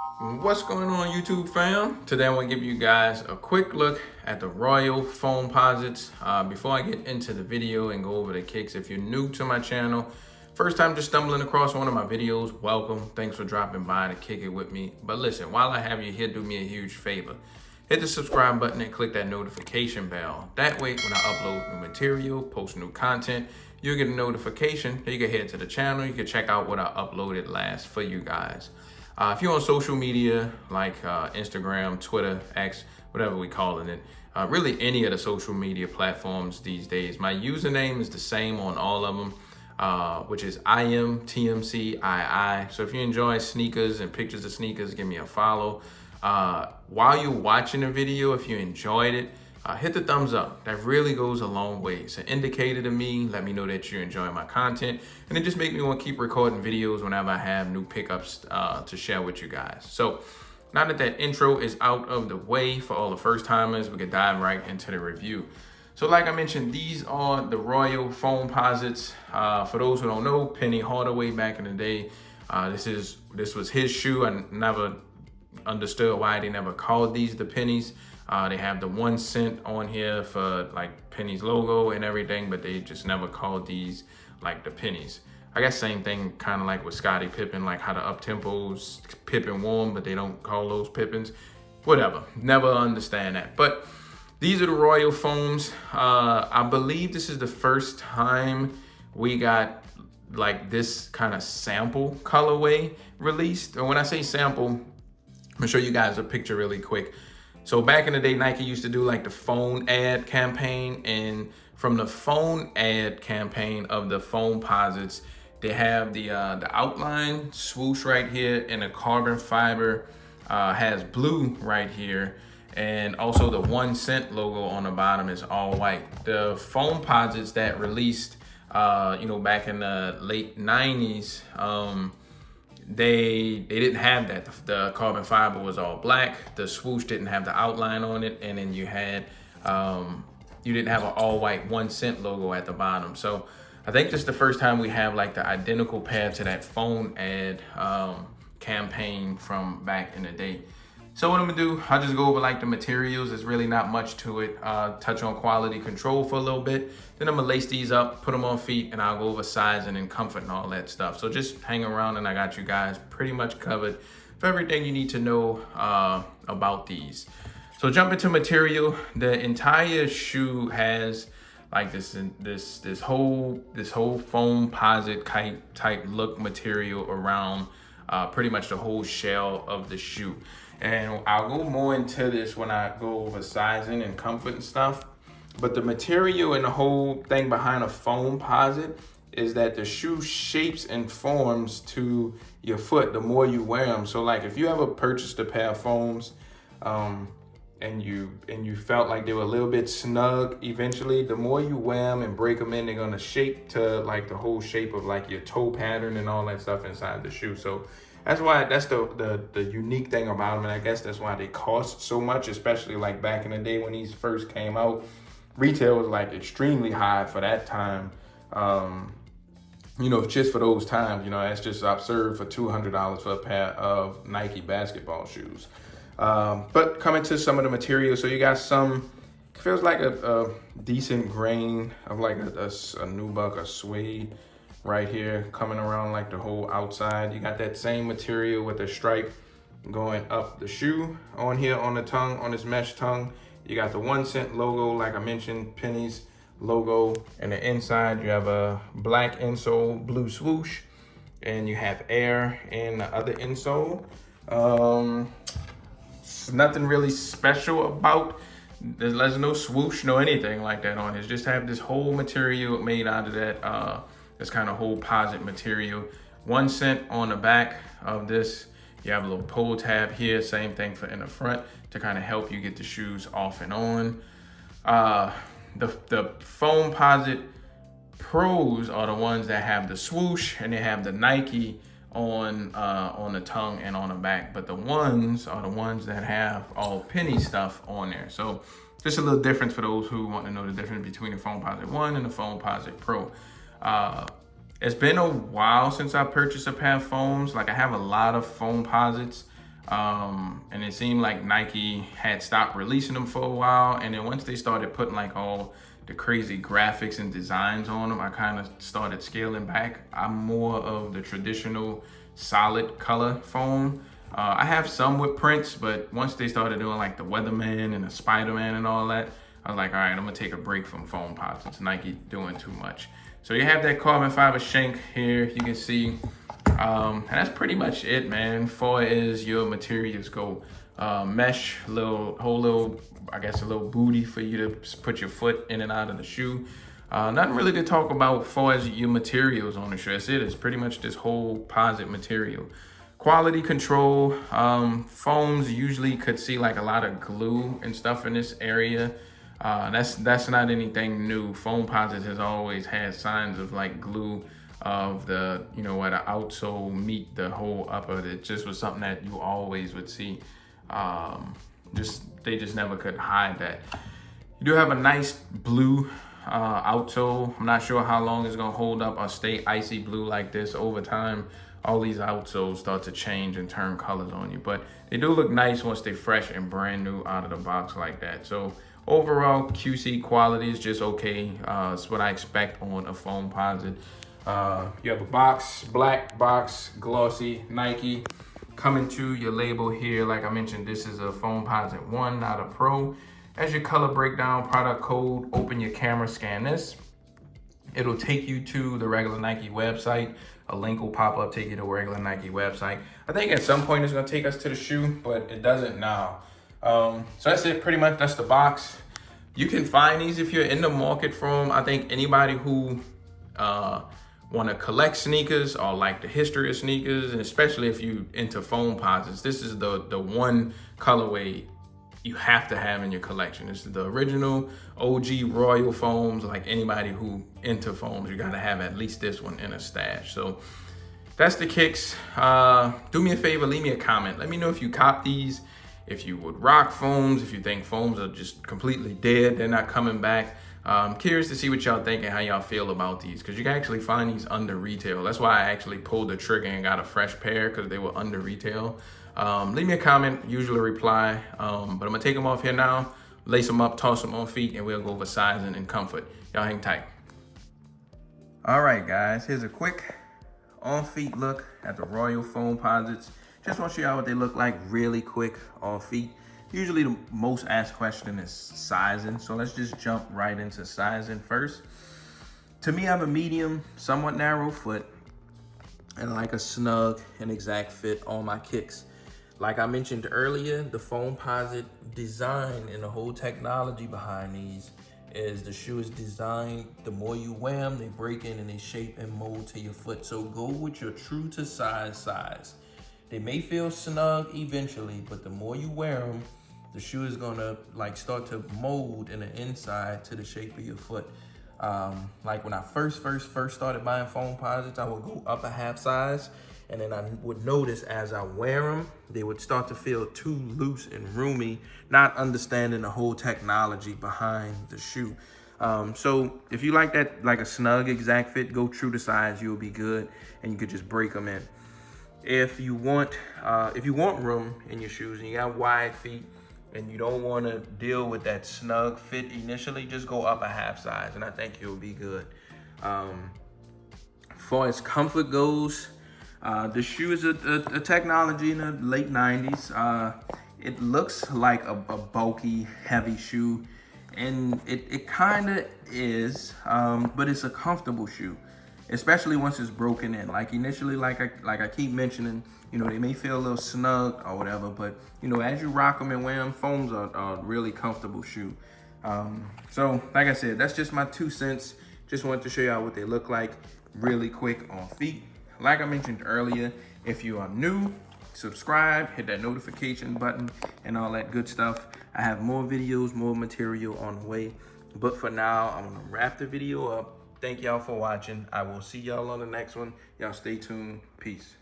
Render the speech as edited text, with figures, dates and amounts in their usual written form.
What's going on, YouTube fam? Today I'm going to give you guys a quick look at the Royal Foamposites. Before I get into the video and go over the kicks, if you're new to my channel, first time just stumbling across one of my videos, welcome. Thanks for dropping by to kick it with me. But listen, while I have you here, do me a huge favor. Hit the subscribe button and click that notification bell. That way, when I upload new material, post new content, you'll get a notification. You can head to the channel. You can check out what I uploaded last for you guys. If you're on social media like Instagram, Twitter, X, whatever we calling it, really any of the social media platforms these days, my username is the same on all of them, which is iAMTMCII. So if you enjoy sneakers and pictures of sneakers, give me a follow. While you're watching the video, if you enjoyed it, hit the thumbs up. That really goes a long way. It's an indicator to me. Let me know that you're enjoying my content. And it just makes me want to keep recording videos whenever I have new pickups to share with you guys. So now that that intro is out of the way for all the first timers, we can dive right into the review. So like I mentioned, these are the Royal Foamposites. For those who don't know, Penny Hardaway back in the day, this was his shoe. I never understood why they never called these the pennies. They have the 1 cent on here for like Penny's logo and everything, but they just never called these like the pennies. I guess same thing kind of like with Scottie Pippen, like how the up-tempos Pippen won, but they don't call those Pippins. Whatever, never understand that. But these are the Royal Foams. I believe this is the first time we got like this kind of sample colorway released. And when I say sample, I'm gonna show you guys a picture really quick. So back in the day, Nike used to do like the phone ad campaign, and from the phone ad campaign of the Foamposites, they have the outline swoosh right here, and the carbon fiber has blue right here, and also the 1 cent logo on the bottom is all white. The Foamposites that released, back in the late 90s, they didn't have that. The carbon fiber was all black. The swoosh didn't have the outline on it, and then you had you didn't have an all white 1 cent logo at the bottom. So I think this is the first time we have like the identical pair to that phone ad campaign from back in the day. So what I'm gonna do, I'll just go over like the materials. There's really not much to it. Touch on quality control for a little bit. Then I'm gonna lace these up, put them on feet, and I'll go over sizing and comfort and all that stuff. So just hang around, and I got you guys pretty much covered for everything you need to know about these. So jump into material. The entire shoe has like this whole Foamposite type look material around pretty much the whole shell of the shoe. And I'll go more into this when I go over sizing and comfort and stuff. But the material and the whole thing behind a Foamposite is that the shoe shapes and forms to your foot the more you wear them. So like if you ever purchased a pair of foams and you felt like they were a little bit snug, eventually the more you wear them and break them in, they're gonna shape to like the whole shape of like your toe pattern and all that stuff inside the shoe. So that's the unique thing about them, and I guess that's why they cost so much, especially like back in the day when these first came out. Retail was like extremely high for that time. Just for those times, that's just absurd for $200 for a pair of Nike basketball shoes. But coming to some of the materials, so you got some, feels like a decent grain of like a nubuck, a suede right here coming around like the whole outside. You got that same material with the stripe going up the shoe on here on the tongue, on this mesh tongue. You got the 1 cent logo, like I mentioned, Penny's logo. And the inside, you have a black insole, blue swoosh, and you have air in the other insole. Nothing really special about. There's no swoosh, no anything like that on it. Just have this whole material made out of that this kind of whole posit material. 1 cent on the back of this. You have a little pull tab here, same thing for in the front to kind of help you get the shoes off and on. The Foamposite Pros are the ones that have the swoosh, and they have the Nike on the tongue and on the back, but the ones are the ones that have all Penny stuff on there. So just a little difference for those who want to know the difference between the Foamposite 1 and the Foamposite Pro. It's been a while since I purchased a pair of foams. Like I have a lot of Foamposites. And it seemed like Nike had stopped releasing them for a while. And then once they started putting like all the crazy graphics and designs on them, I kind of started scaling back. I'm more of the traditional solid color foam. I have some with prints, but once they started doing like the Weatherman and the Spider-Man and all that, I was like, all right, I'm gonna take a break from Foamposite. Nike doing too much. So you have that carbon fiber shank here, you can see. And that's pretty much it, man. Far as your materials go, mesh, I guess a little booty for you to put your foot in and out of the shoe. Nothing really to talk about far as your materials on the shoe. That's it. It's pretty much this whole posit material. Quality control, foams usually could see like a lot of glue and stuff in this area. That's not anything new. Foamposite has always had signs of like glue of the, where the outsole meet the whole upper. It just was something that you always would see. They just never could hide that. You do have a nice blue outsole. I'm not sure how long it's gonna hold up or stay icy blue like this over time. All these outsoles start to change and turn colors on you, but they do look nice once they're fresh and brand new out of the box like that. So overall QC quality is just okay. It's what I expect on a Foamposite. You have a box, black box, glossy, Nike. Coming to your label here, like I mentioned, this is a Foamposite 1, not a Pro. As your color breakdown, product code, open your camera, scan this. It'll take you to the regular Nike website. A link will pop up, take you to a regular Nike website. I think at some point it's gonna take us to the shoe, but it doesn't now. So that's it, pretty much, that's the box. You can find these if you're in the market for them. I think anybody who wanna collect sneakers or like the history of sneakers, and especially if you into Foamposites, this is the one colorway you have to have in your collection. This is the original OG Royal foams. Like anybody who into foams, you gotta have at least this one in a stash. So that's the kicks. Do me a favor, leave me a comment. Let me know if you cop these, if you would rock foams, if you think foams are just completely dead, they're not coming back. I'm curious to see what y'all think and how y'all feel about these, because you can actually find these under retail. That's why I actually pulled the trigger and got a fresh pair, because they were under retail. Leave me a comment, usually reply, but I'm gonna take them off here now, lace them up, toss them on feet, and we'll go over sizing and comfort. Y'all hang tight. All right, guys, here's a quick on feet look at the Royal Foamposites. Just want to show y'all what they look like really quick on feet. Usually the most asked question is sizing, so let's just jump right into sizing first. To me, I have a medium, somewhat narrow foot, and like a snug and exact fit on my kicks. Like I mentioned earlier, the Foamposite design and the whole technology behind these is the shoe is designed, the more you wear them, they break in and they shape and mold to your foot. So go with your true to size. They may feel snug eventually, but the more you wear them, the shoe is gonna like start to mold in the inside to the shape of your foot. Like when I first started buying Foamposites, I would go up a half size, and then I would notice as I wear them, they would start to feel too loose and roomy, not understanding the whole technology behind the shoe. So if you like that, like a snug exact fit, go true to size, you'll be good, and you could just break them in. If you want room in your shoes and you got wide feet and you don't want to deal with that snug fit initially, just go up a half size, and I think you'll be good. As far as comfort goes, the shoe is a technology in the late 90s. It looks like a bulky, heavy shoe, and it kind of is, but it's a comfortable shoe, especially once it's broken in. Like initially, like I keep mentioning, they may feel a little snug or whatever, but as you rock them and wear them, foams are a really comfortable shoe. So like I said, that's just my 2 cents. Just wanted to show y'all what they look like really quick on feet. Like I mentioned earlier, if you are new, subscribe, hit that notification button and all that good stuff. I have more videos, more material on the way. But for now, I'm gonna wrap the video up. Thank y'all for watching. I will see y'all on the next one. Y'all stay tuned. Peace.